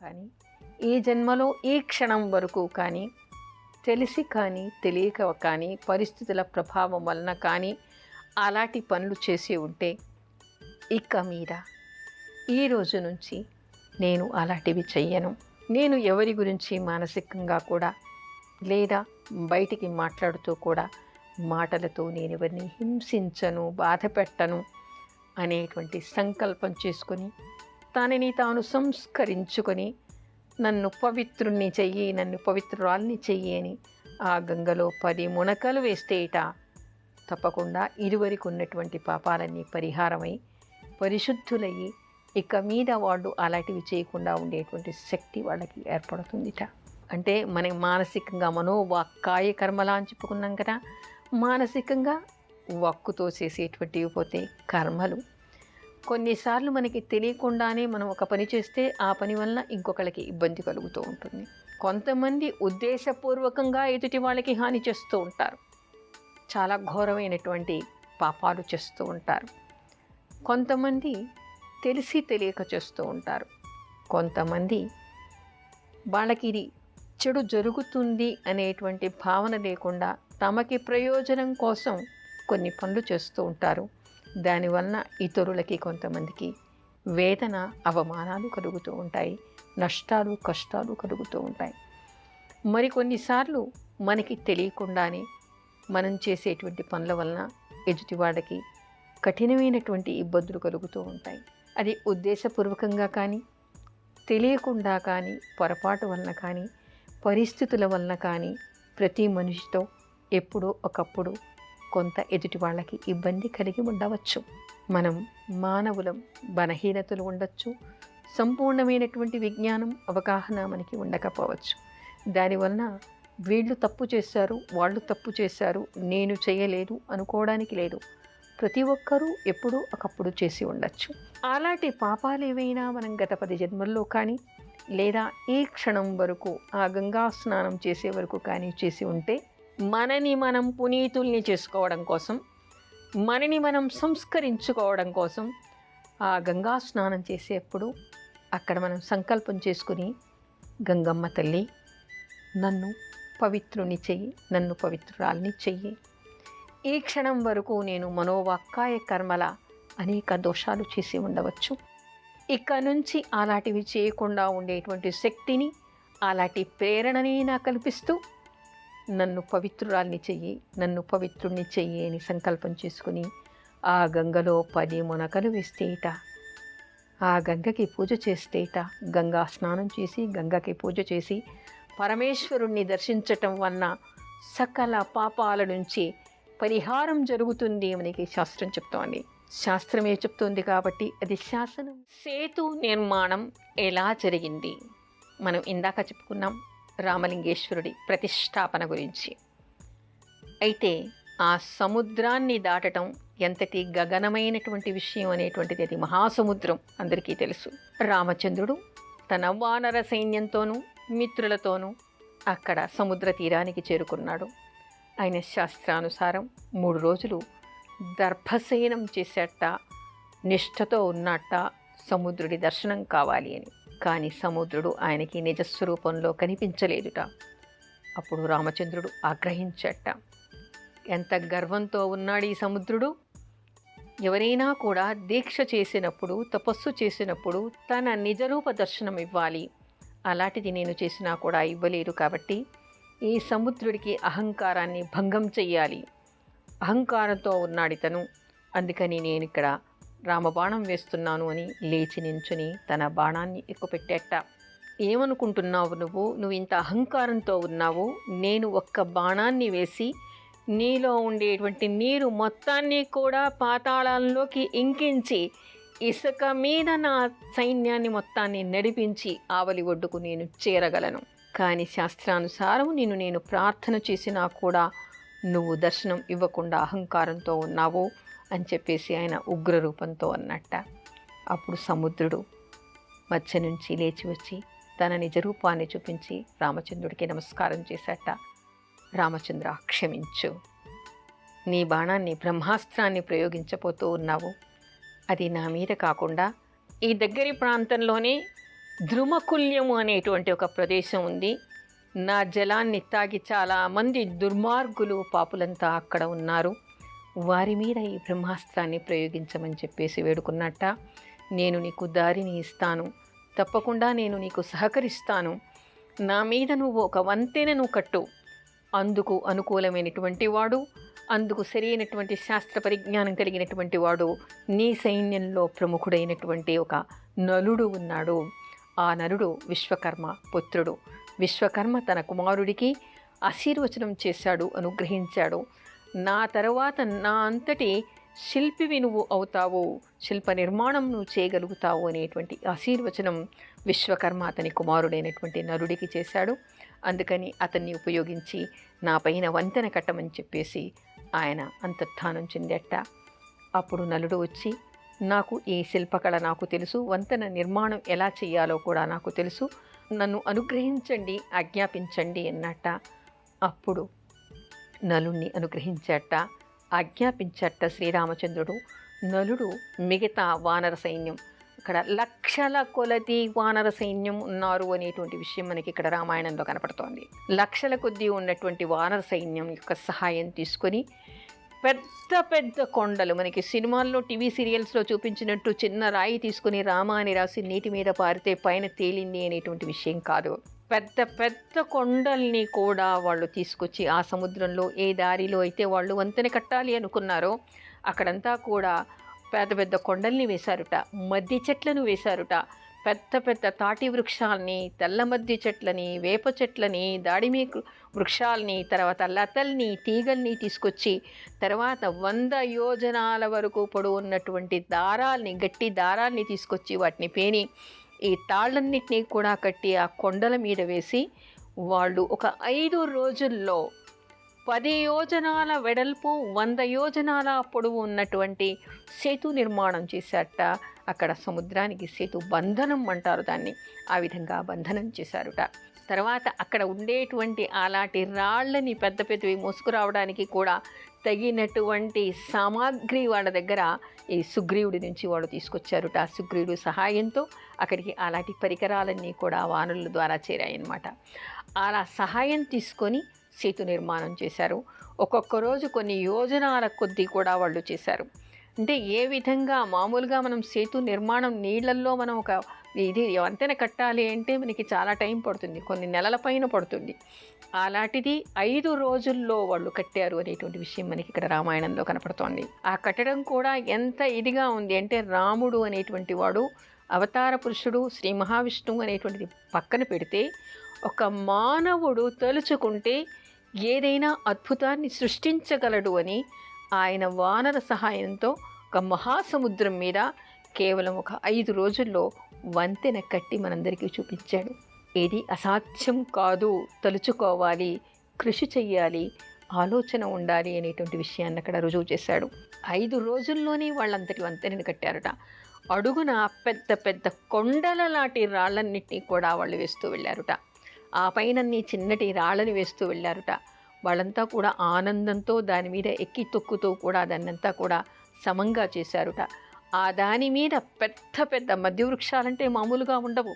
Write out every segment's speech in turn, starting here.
కానీ ఈ జన్మలో ఈ క్షణం వరకు కానీ తెలిసి కానీ తెలియక కానీ పరిస్థితుల ప్రభావం వలన కానీ అలాంటి పనులు చేసి ఉంటే ఇక మీద ఈ రోజు నుంచి నేను అలాంటివి చెయ్యను. నేను ఎవరి గురించి మానసికంగా కూడా లేదా బయటికి మాట్లాడుతూ కూడా మాటలతో నేను ఎవరిని హింసించను, బాధ పెట్టను అనేటువంటి సంకల్పం చేసుకొని తనని తాను సంస్కరించుకొని నన్ను పవిత్రుణ్ణి చెయ్యి, నన్ను పవిత్రురాల్ని చెయ్యి అని ఆ గంగలో 10 మునకలు వేస్తేట తప్పకుండా ఇదివరకు ఉన్నటువంటి పాపాలన్నీ పరిహారమై పరిశుద్ధులయ్యి ఇక మీద వాళ్ళు అలాంటివి చేయకుండా ఉండేటువంటి శక్తి వాళ్ళకి ఏర్పడుతుందిట. అంటే మనం మానసికంగా మనోవాక్కాయ కర్మలా అని చెప్పుకున్నాం కదా. మానసికంగా వక్కుతో చేసేటువంటివి పోతే కర్మలు. కొన్నిసార్లు మనకి తెలియకుండానే మనం ఒక పని చేస్తే ఆ పని వలన ఇంకొకరికి ఇబ్బంది కలుగుతూ ఉంటుంది. కొంతమంది ఉద్దేశపూర్వకంగా ఎదుటి వాళ్ళకి హాని చేస్తూ ఉంటారు, చాలా ఘోరమైనటువంటి పాపాలు చేస్తూ ఉంటారు. కొంతమంది తెలిసి తెలియక చేస్తూ ఉంటారు. కొంతమంది వాళ్ళకి ఇది చెడు జరుగుతుంది అనేటువంటి భావన లేకుండా తమకి ప్రయోజనం కోసం కొన్ని పనులు చేస్తూ ఉంటారు. దానివలన ఇతరులకి కొంతమందికి వేదన, అవమానాలు కలుగుతూ ఉంటాయి, నష్టాలు, కష్టాలు కలుగుతూ ఉంటాయి. మరికొన్నిసార్లు మనకి తెలియకుండానే మనం చేసేటువంటి పనుల వలన ఎదుటివాడికి కఠినమైనటువంటి ఇబ్బందులు కలుగుతూ ఉంటాయి. అది ఉద్దేశపూర్వకంగా కానీ తెలియకుండా కానీ పొరపాటు వలన కానీ పరిస్థితుల వలన కానీ ప్రతి మనిషితో ఎప్పుడో ఒకప్పుడు కొంత ఎదుటి వాళ్ళకి ఇబ్బంది కలిగి ఉండవచ్చు. మనం మానవులం, బలహీనతలు ఉండొచ్చు, సంపూర్ణమైనటువంటి విజ్ఞానం, అవగాహన మనకి ఉండకపోవచ్చు. దానివలన వీళ్ళు తప్పు చేశారు, వాళ్ళు తప్పు చేశారు, నేను చేయలేదు అనుకోవడానికి లేదు. ప్రతి ఒక్కరూ ఎప్పుడూ ఒకప్పుడు చేసి ఉండొచ్చు. అలాంటి పాపాలు ఏవైనా మనం గత 10 జన్మల్లో కానీ లేదా ఈ క్షణం వరకు ఆ గంగా స్నానం చేసే వరకు కానీ చేసి ఉంటే మనని మనం పునీతుల్ని చేసుకోవడం కోసం, మనని మనం సంస్కరించుకోవడం కోసం ఆ గంగా స్నానం చేసేప్పుడు అక్కడ మనం సంకల్పం చేసుకుని, గంగమ్మ తల్లి నన్ను పవిత్రుని చెయ్యి, నన్ను పవిత్రురాల్ని చెయ్యి. ఈ క్షణం వరకు నేను మనోవాక్కాయ కర్మల అనేక దోషాలు చేసి ఉండవచ్చు. ఇక నుంచి అలాంటివి చేయకుండా ఉండేటువంటి శక్తిని, అలాంటి ప్రేరణని నాకు కల్పిస్తూ నన్ను పవిత్రురాల్ని చెయ్యి, నన్ను పవిత్రుణ్ణి చెయ్యి అని సంకల్పం చేసుకుని ఆ గంగలో 10 మునకలు వేస్తేట, ఆ గంగకి పూజ చేస్తేట, గంగా స్నానం చేసి గంగకి పూజ చేసి పరమేశ్వరుణ్ణి దర్శించటం వలన సకల పాపాల నుంచి పరిహారం జరుగుతుంది మనకి శాస్త్రం చెప్తోంది. శాస్త్రమే చెప్తోంది కాబట్టి అది శాసనం. సేతు నిర్మాణం ఎలా జరిగింది? మనం ఇందాక చెప్పుకున్నాం రామలింగేశ్వరుడి ప్రతిష్టాపన గురించి. అయితే ఆ సముద్రాన్ని దాటడం ఎంతటి గగనమైనటువంటి విషయం అనేటువంటిది, అది మహాసముద్రం అందరికీ తెలుసు. రామచంద్రుడు తన వానర సైన్యంతోనూ మిత్రులతోనూ అక్కడ సముద్ర తీరానికి చేరుకున్నాడు. ఆయన శాస్త్రానుసారం 3 రోజులు దర్భశయనం చేసేట, నిష్ఠతో ఉన్నట్ట సముద్రుడి దర్శనం కావాలి అని. కానీ సముద్రుడు ఆయనకి నిజస్వరూపంలో కనిపించలేదుట. అప్పుడు రామచంద్రుడు ఆగ్రహించట. ఎంత గర్వంతో ఉన్నాడు ఈ సముద్రుడు! ఎవరైనా కూడా దీక్ష చేసినప్పుడు, తపస్సు చేసినప్పుడు తన నిజరూప దర్శనం ఇవ్వాలి. అలాంటిది నేను చేసినా కూడా ఇవ్వలేదు. కాబట్టి ఈ సముద్రుడికి అహంకారాన్ని భంగం చెయ్యాలి. అహంకారంతో ఉన్నాడు ఇతను, అందుకని నేను ఇక్కడ రామబాణం వేస్తున్నాను అని లేచి నించుని తన బాణాన్ని ఎక్కుపెట్టేట. ఏమనుకుంటున్నావు నువ్వు ఇంత అహంకారంతో ఉన్నావు. నేను ఒక్క బాణాన్ని వేసి నీలో ఉండేటువంటి నీరు మొత్తాన్ని కూడా పాతాళంలోకి ఇంకించి ఇసుక మీద నా సైన్యాన్ని మొత్తాన్ని నడిపించి ఆవలి ఒడ్డుకు నేను చేరగలను. కానీ శాస్త్రానుసారం నేను ప్రార్థన చేసినా కూడా నువ్వు దర్శనం ఇవ్వకుండా అహంకారంతో ఉన్నావు అని చెప్పేసి ఆయన ఉగ్రరూపంతో అన్నట్ట. అప్పుడు సముద్రుడు మధ్య నుంచి లేచి వచ్చి తన నిజరూపాన్ని చూపించి రామచంద్రుడికి నమస్కారం చేశాట. రామచంద్ర, క్షమించు. నీ బాణాన్ని, బ్రహ్మాస్త్రాన్ని ప్రయోగించబోతూ ఉన్నావు. అది నా మీద కాకుండా ఈ దగ్గరి ప్రాంతంలోనే ద్రుమకుల్యము అనేటువంటి ఒక ప్రదేశం ఉంది. నా జలాన్ని తాగి చాలామంది దుర్మార్గులు పాపులంతా అక్కడ ఉన్నారు. వారి మీద ఈ బ్రహ్మాస్త్రాన్ని ప్రయోగించమని చెప్పేసి వేడుకున్నట్ట. నేను నీకు దారిని ఇస్తాను, తప్పకుండా నేను నీకు సహకరిస్తాను. నా మీద నువ్వు ఒక వంతెనను కట్టు. అందుకు అనుకూలమైనటువంటి వాడు, అందుకు సరైనటువంటి శాస్త్ర పరిజ్ఞానం కలిగినటువంటి వాడు నీ సైన్యంలో ప్రముఖుడైనటువంటి ఒక నలుడు ఉన్నాడు. ఆ నలుడు విశ్వకర్మ పుత్రుడు. విశ్వకర్మ తన కుమారుడికి ఆశీర్వచనం చేశాడు, అనుగ్రహించాడు. నా తర్వాత నా అంతటి శిల్పివి నువ్వు అవుతావు, శిల్ప నిర్మాణం నువ్వు చేయగలుగుతావు అనేటువంటి ఆశీర్వచనం విశ్వకర్మ అతని కుమారుడైనటువంటి నలుడికి చేశాడు. అందుకని అతన్ని ఉపయోగించి నా పైన వంతెన కట్టమని చెప్పేసి ఆయన అంతర్ధానం చెందట. అప్పుడు నలుడు వచ్చి, నాకు ఈ శిల్పకళ నాకు తెలుసు, వంతెన నిర్మాణం ఎలా చేయాలో కూడా నాకు తెలుసు, నన్ను అనుగ్రహించండి, ఆజ్ఞాపించండి అన్నట్ట. అప్పుడు నలుణ్ణి అనుగ్రహించట, ఆజ్ఞాపించట శ్రీరామచంద్రుడు. నలుడు మిగతా వానర సైన్యం, ఇక్కడ లక్షల కొలది వానర సైన్యం ఉన్నారు అనేటువంటి విషయం మనకి ఇక్కడ రామాయణంలో కనపడుతోంది. లక్షల కొద్దీ ఉన్నటువంటి వానర సైన్యం యొక్క సహాయం తీసుకొని పెద్ద పెద్ద కొండలు, మనకి సినిమాల్లో టీవీ సీరియల్స్లో చూపించినట్టు చిన్న రాయి తీసుకుని రామ అని రాసి నీటి మీద పారితే పైన తేలింది అనేటువంటి విషయం కాదు. పెద్ద పెద్ద కొండల్ని కూడా వాళ్ళు తీసుకొచ్చి ఆ సముద్రంలో ఏ దారిలో అయితే వాళ్ళు వంతెన కట్టాలి అనుకున్నారో అక్కడంతా కూడా పెద్ద పెద్ద కొండల్ని వేశారుట, మద్ది చెట్లను వేశారుట. పెద్ద పెద్ద తాటి వృక్షాలని, తెల్ల మద్ది చెట్లని, వేప చెట్లని, దాడిమి వృక్షాలని, తర్వాత లతల్ని, తీగల్ని తీసుకొచ్చి, తర్వాత 100 యోజనాల వరకు పొడవు ఉన్నటువంటి దారాల్ని, గట్టి దారాల్ని తీసుకొచ్చి వాటిని పేని ఈ తాళ్ళన్నిటినీ కూడా కట్టి ఆ కొండల మీద వేసి వాళ్ళు ఒక 5 రోజుల్లో 10 యోజనాల వెడల్పు 100 యోజనాల పొడవు ఉన్నటువంటి సేతు నిర్మాణం చేశారట. అక్కడ సముద్రానికి సేతు బంధనం అంటారు దాన్ని, ఆ విధంగా బంధనం చేశారుట. తర్వాత అక్కడ ఉండేటువంటి అలాంటి రాళ్ళని పెద్ద పెద్దవి మోసుకురావడానికి కూడా తగినటువంటి సామాగ్రి వాళ్ళ దగ్గర ఈ సుగ్రీవుడి నుంచి వాళ్ళు తీసుకొచ్చారుట. ఆ సుగ్రీవుడి సహాయంతో అక్కడికి అలాంటి పరికరాలన్నీ కూడా వానరుల ద్వారా చేరాయన్నమాట. అలా సహాయం తీసుకొని సేతు నిర్మాణం చేశారు. ఒక్కొక్క రోజు కొన్ని యోజనాల కొద్దీ కూడా వాళ్ళు చేశారు. అంటే ఏ విధంగా మామూలుగా మనం సేతు నిర్మాణం నీళ్ళల్లో మనం ఒక ఇది వంతెన కట్టాలి అంటే మనకి చాలా టైం పడుతుంది, కొన్ని నెలల పైన పడుతుంది. అలాంటిది 5 రోజుల్లో వాళ్ళు కట్టారు అనేటువంటి విషయం మనకి ఇక్కడ రామాయణంలో కనపడుతోంది. ఆ కట్టడం కూడా ఎంత ఇదిగా ఉంది అంటే రాముడు అనేటువంటి వాడు అవతార పురుషుడు, శ్రీ మహావిష్ణువు అనేటువంటిది పక్కన పెడితే ఒక మానవుడు తలుచుకుంటే ఏదైనా అద్భుతాన్ని సృష్టించగలడు అని ఆయన వానర సహాయంతో ఒక మహాసముద్రం మీద కేవలం ఒక 5 రోజుల్లో వంతెన కట్టి మనందరికీ చూపించాడు. ఏది అసాధ్యం కాదు, తలుచుకోవాలి, కృషి చెయ్యాలి, ఆలోచన ఉండాలి అనేటువంటి విషయాన్ని అక్కడ రుజువు చేశాడు. 5 రోజుల్లోనే వాళ్ళంతటి వంతెనని కట్టారట. అడుగున పెద్ద పెద్ద కొండల లాంటి రాళ్ళన్నింటినీ కూడా వాళ్ళు వేస్తూ వెళ్ళారుట. ఆ పైనన్ని చిన్నటి రాళ్ళని వేస్తూ వెళ్ళారుట. వాళ్ళంతా కూడా ఆనందంతో దాని మీద ఎక్కి తొక్కుతూ కూడా దాన్నంతా కూడా సమంగా చేశారుట. ఆ దాని మీద పెద్ద పెద్ద మధ్య వృక్షాలంటే మామూలుగా ఉండవు,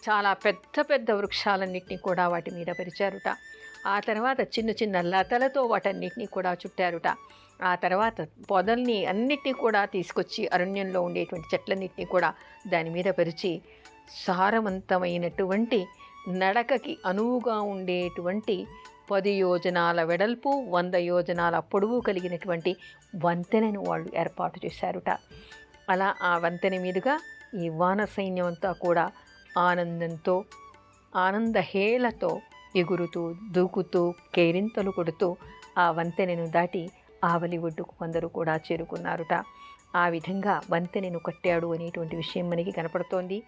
చాలా పెద్ద పెద్ద వృక్షాలన్నింటినీ కూడా వాటి మీద పరిచారుట. ఆ తర్వాత చిన్న చిన్న లతలతో వాటన్నిటినీ కూడా చుట్టారుట. ఆ తర్వాత పొదల్ని అన్నిటినీ కూడా తీసుకొచ్చి అరణ్యంలో ఉండేటువంటి చెట్లన్నింటినీ కూడా దాని మీద పరిచి సారవంతమైనటువంటి నడకకి అనువుగా ఉండేటువంటి 10 యోజనాల వెడల్పు 100 యోజనాల పొడవు కలిగినటువంటి వంతెనను వాళ్ళు ఏర్పాటు చేశారుట. అలా ఆ వంతెన మీదుగా ఈ వానర సైన్యం అంతా కూడా ఆనందంతో ఆనందహేళతో ఎగురుతూ దూకుతూ కేరింతలు కొడుతూ ఆ వంతెనను దాటి ఆవలి ఒడ్డుకు కొందరు కూడా చేరుకున్నారుట. ఆ విధంగా వంతెనను కట్టాడు అనేటువంటి విషయం మనకి కనపడుతోంది.